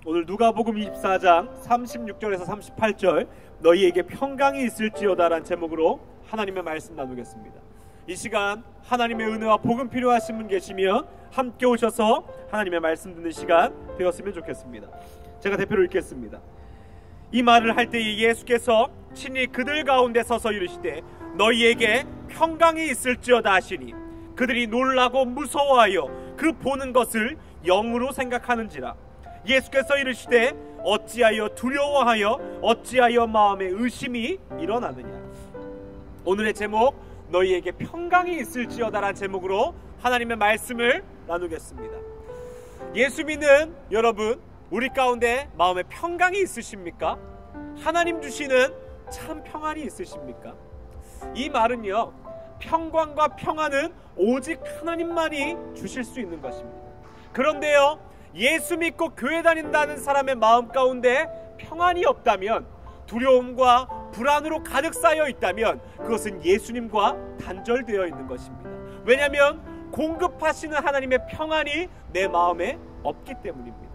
오늘 누가복음 24장 36절에서 38절 너희에게 평강이 있을지어다 라는 제목으로 하나님의 말씀 나누겠습니다. 이 시간 하나님의 은혜와 복음 필요하신 분 계시면 함께 오셔서 하나님의 말씀 듣는 시간 되었으면 좋겠습니다. 제가 대표로 읽겠습니다. 이 말을 할 때에 예수께서 친히 그들 가운데 서서 이르시되 너희에게 평강이 있을지어다 하시니 그들이 놀라고 무서워하여 그 보는 것을 영으로 생각하는지라. 예수께서 이르시되 어찌하여 두려워하여 어찌하여 마음에 의심이 일어나느냐. 오늘의 제목 너희에게 평강이 있을지어다라는 제목으로 하나님의 말씀을 나누겠습니다. 예수 믿는 여러분, 우리 가운데 마음에 평강이 있으십니까? 하나님 주시는 참 평안이 있으십니까? 이 말은요, 평강과 평안은 오직 하나님만이 주실 수 있는 것입니다. 그런데요, 예수 믿고 교회 다닌다는 사람의 마음 가운데 평안이 없다면, 두려움과 불안으로 가득 쌓여 있다면 그것은 예수님과 단절되어 있는 것입니다. 왜냐하면 공급하시는 하나님의 평안이 내 마음에 없기 때문입니다.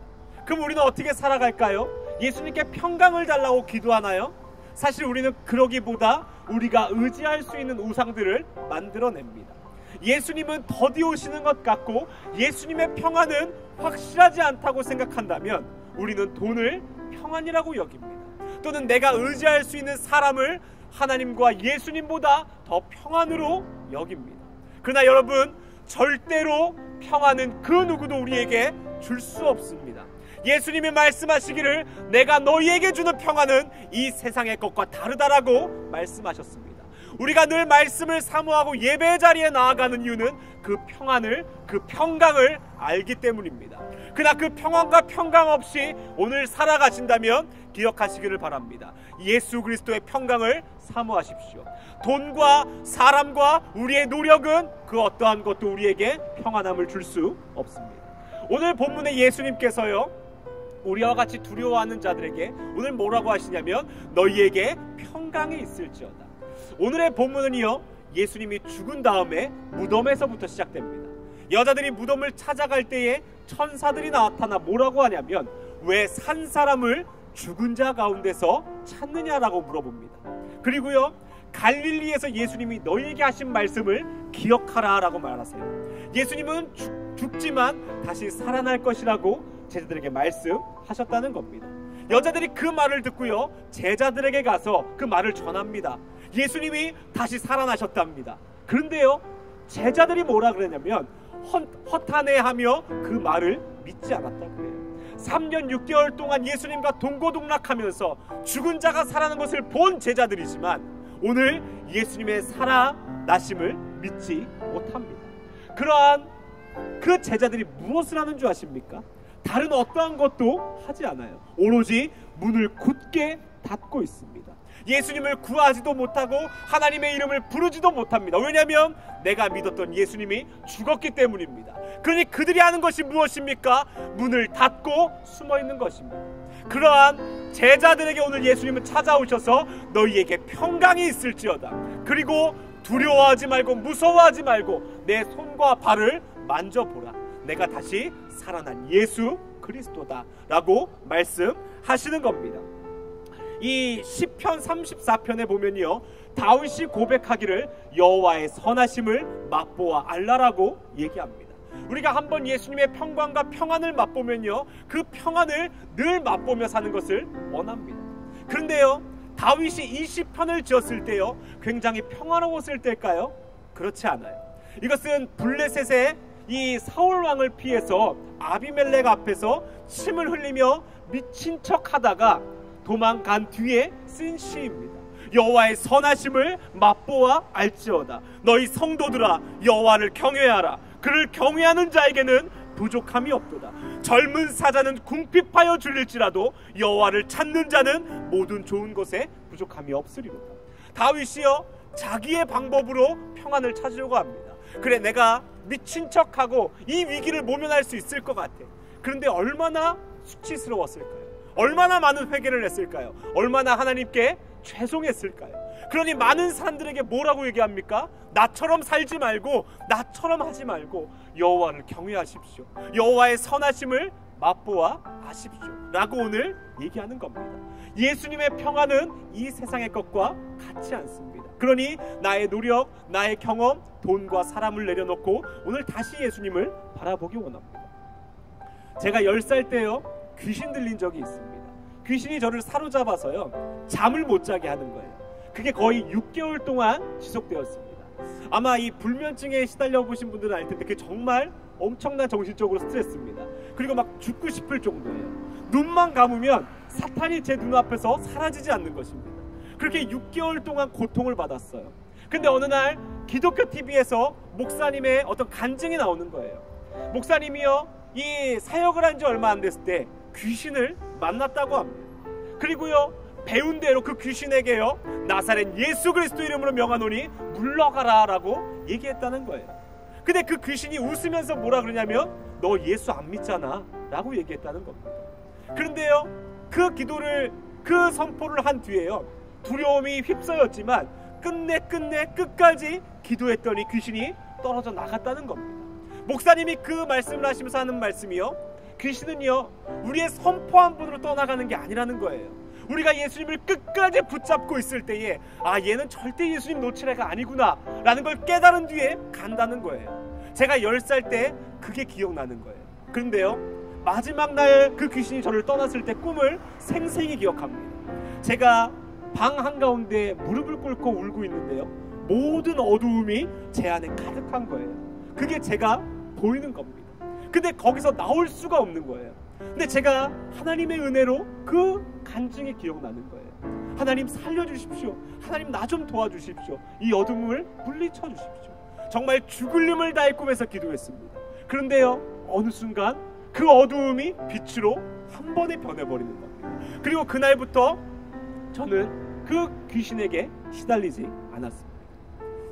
그럼 우리는 어떻게 살아갈까요? 예수님께 평강을 달라고 기도하나요? 사실 우리는 그러기보다 우리가 의지할 수 있는 우상들을 만들어냅니다. 예수님은 더디 오시는 것 같고 예수님의 평안은 확실하지 않다고 생각한다면 우리는 돈을 평안이라고 여깁니다. 또는 내가 의지할 수 있는 사람을 하나님과 예수님보다 더 평안으로 여깁니다. 그러나 여러분, 절대로 평안은 그 누구도 우리에게 줄 수 없습니다. 예수님이 말씀하시기를 내가 너희에게 주는 평안은 이 세상의 것과 다르다라고 말씀하셨습니다. 우리가 늘 말씀을 사모하고 예배 자리에 나아가는 이유는 그 평안을, 그 평강을 알기 때문입니다. 그러나 그 평안과 평강 없이 오늘 살아가신다면 기억하시기를 바랍니다. 예수 그리스도의 평강을 사모하십시오. 돈과 사람과 우리의 노력은 그 어떠한 것도 우리에게 평안함을 줄 수 없습니다. 오늘 본문의 예수님께서요, 우리와 같이 두려워하는 자들에게 오늘 뭐라고 하시냐면 너희에게 평강이 있을지어다. 오늘의 본문은요, 예수님이 죽은 다음에 무덤에서부터 시작됩니다. 여자들이 무덤을 찾아갈 때에 천사들이 나타나 뭐라고 하냐면 왜 산 사람을 죽은 자 가운데서 찾느냐라고 물어봅니다. 그리고요, 갈릴리에서 예수님이 너희에게 하신 말씀을 기억하라 라고 말하세요. 예수님은 죽지만 다시 살아날 것이라고 제자들에게 말씀하셨다는 겁니다. 여자들이 그 말을 듣고요, 제자들에게 가서 그 말을 전합니다. 예수님이 다시 살아나셨답니다. 그런데요, 제자들이 뭐라 그랬냐면 허탄해하며 그 말을 믿지 않았다 그래요. 3년 6개월 동안 예수님과 동고동락하면서 죽은 자가 살아나는 것을 본 제자들이지만 오늘 예수님의 살아나심을 믿지 못합니다. 그러한 그 제자들이 무엇을 하는 줄 아십니까? 다른 어떠한 것도 하지 않아요. 오로지 문을 굳게 닫고 있습니다. 예수님을 구하지도 못하고 하나님의 이름을 부르지도 못합니다. 왜냐하면 내가 믿었던 예수님이 죽었기 때문입니다. 그러니 그들이 하는 것이 무엇입니까? 문을 닫고 숨어있는 것입니다. 그러한 제자들에게 오늘 예수님은 찾아오셔서 너희에게 평강이 있을지어다. 그리고 두려워하지 말고 무서워하지 말고 내 손과 발을 만져보라. 내가 다시 살아난 예수 그리스도다 라고 말씀하시는 겁니다. 이 시편 34편에 보면요, 다윗이 고백하기를 여호와의 선하심을 맛보아 알라라고 얘기합니다. 우리가 한번 예수님의 평강과 평안을 맛보면요, 그 평안을 늘 맛보며 사는 것을 원합니다. 그런데요, 다윗이 이 시편을 지었을 때요, 굉장히 평화로웠을 때일까요? 그렇지 않아요. 이것은 블레셋의 이 사울 왕을 피해서 아비멜렉 앞에서 침을 흘리며 미친 척 하다가 도망간 뒤에 쓴 시입니다. 여호와의 선하심을 맛보아 알지어다. 너희 성도들아, 여호와를 경외하라. 그를 경외하는 자에게는 부족함이 없도다. 젊은 사자는 궁핍하여 줄릴지라도 여호와를 찾는 자는 모든 좋은 것에 부족함이 없으리로다. 다윗이요, 자기의 방법으로 평안을 찾으려고 합니다. 그래, 내가 미친 척하고 이 위기를 모면할 수 있을 것 같아. 그런데 얼마나 수치스러웠을까요? 얼마나 많은 회개를 했을까요? 얼마나 하나님께 죄송했을까요? 그러니 많은 사람들에게 뭐라고 얘기합니까? 나처럼 살지 말고, 나처럼 하지 말고 여호와를 경외하십시오. 여호와의 선하심을 맛보아 아십시오 라고 오늘 얘기하는 겁니다. 예수님의 평안은 이 세상의 것과 같지 않습니다. 그러니 나의 노력, 나의 경험, 돈과 사람을 내려놓고 오늘 다시 예수님을 바라보기 원합니다. 제가 10살 때요 귀신 들린 적이 있습니다. 귀신이 저를 사로잡아서요 잠을 못 자게 하는 거예요. 그게 거의 6개월 동안 지속되었습니다. 아마 이 불면증에 시달려 보신 분들은 알 텐데 그게 정말 엄청난 정신적으로 스트레스입니다. 그리고 막 죽고 싶을 정도예요. 눈만 감으면 사탄이 제 눈앞에서 사라지지 않는 것입니다. 그렇게 6개월 동안 고통을 받았어요. 근데 어느 날 기독교 TV에서 목사님의 어떤 간증이 나오는 거예요. 목사님이요 이 사역을 한 지 얼마 안 됐을 때 귀신을 만났다고 합니다. 그리고요 배운 대로 그 귀신에게요 나사렛 예수 그리스도 이름으로 명하노니 물러가라 라고 얘기했다는 거예요. 근데 그 귀신이 웃으면서 뭐라 그러냐면 너 예수 안 믿잖아 라고 얘기했다는 겁니다. 그런데요 그 기도를 그 선포를 한 뒤에요 두려움이 휩싸였지만 끝까지 기도했더니 귀신이 떨어져 나갔다는 겁니다. 목사님이 그 말씀을 하시면서 하는 말씀이요 귀신은요 우리의 선포한 분으로 떠나가는 게 아니라는 거예요. 우리가 예수님을 끝까지 붙잡고 있을 때에 아 얘는 절대 예수님 놓칠 애가 아니구나 라는 걸 깨달은 뒤에 간다는 거예요. 제가 10살 때 그게 기억나는 거예요. 그런데요 마지막 날 그 귀신이 저를 떠났을 때 꿈을 생생히 기억합니다. 제가 방 한가운데 무릎을 꿇고 울고 있는데요 모든 어두움이 제 안에 가득한 거예요. 그게 제가 보이는 겁니다. 근데 거기서 나올 수가 없는 거예요. 근데 제가 하나님의 은혜로 그 간증이 기억나는 거예요. 하나님 살려주십시오. 하나님 나 좀 도와주십시오. 이 어둠을 물리쳐 주십시오. 정말 죽을 힘을 다해 꿈에서 기도했습니다. 그런데요 어느 순간 그 어두움이 빛으로 한 번에 변해버리는 겁니다. 그리고 그날부터 저는 그 귀신에게 시달리지 않았습니다.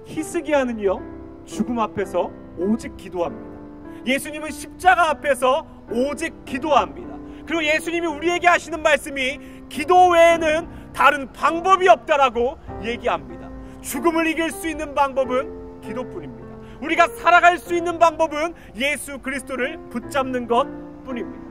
히스기야는요 죽음 앞에서 오직 기도합니다. 예수님은 십자가 앞에서 오직 기도합니다. 그리고 예수님이 우리에게 하시는 말씀이 기도 외에는 다른 방법이 없다라고 얘기합니다. 죽음을 이길 수 있는 방법은 기도뿐입니다. 우리가 살아갈 수 있는 방법은 예수 그리스도를 붙잡는 것뿐입니다.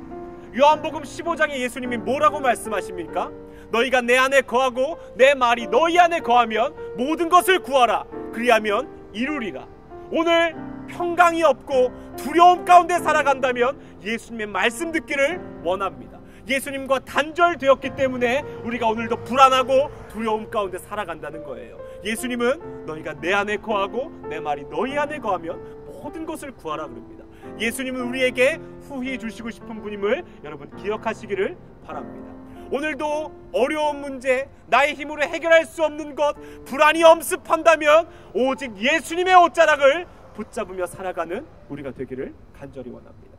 요한복음 15장에 예수님이 뭐라고 말씀하십니까? 너희가 내 안에 거하고 내 말이 너희 안에 거하면 모든 것을 구하라. 그리하면 이루리라. 오늘 평강이 없고 두려움 가운데 살아간다면 예수님의 말씀 듣기를 원합니다. 예수님과 단절되었기 때문에 우리가 오늘도 불안하고 두려움 가운데 살아간다는 거예요. 예수님은 너희가 내 안에 거하고 내 말이 너희 안에 거하면 모든 것을 구하라 그럽니다. 예수님은 우리에게 후히 주시고 싶은 분임을 여러분 기억하시기를 바랍니다. 오늘도 어려운 문제, 나의 힘으로 해결할 수 없는 것, 불안이 엄습한다면 오직 예수님의 옷자락을 붙잡으며 살아가는 우리가 되기를 간절히 원합니다.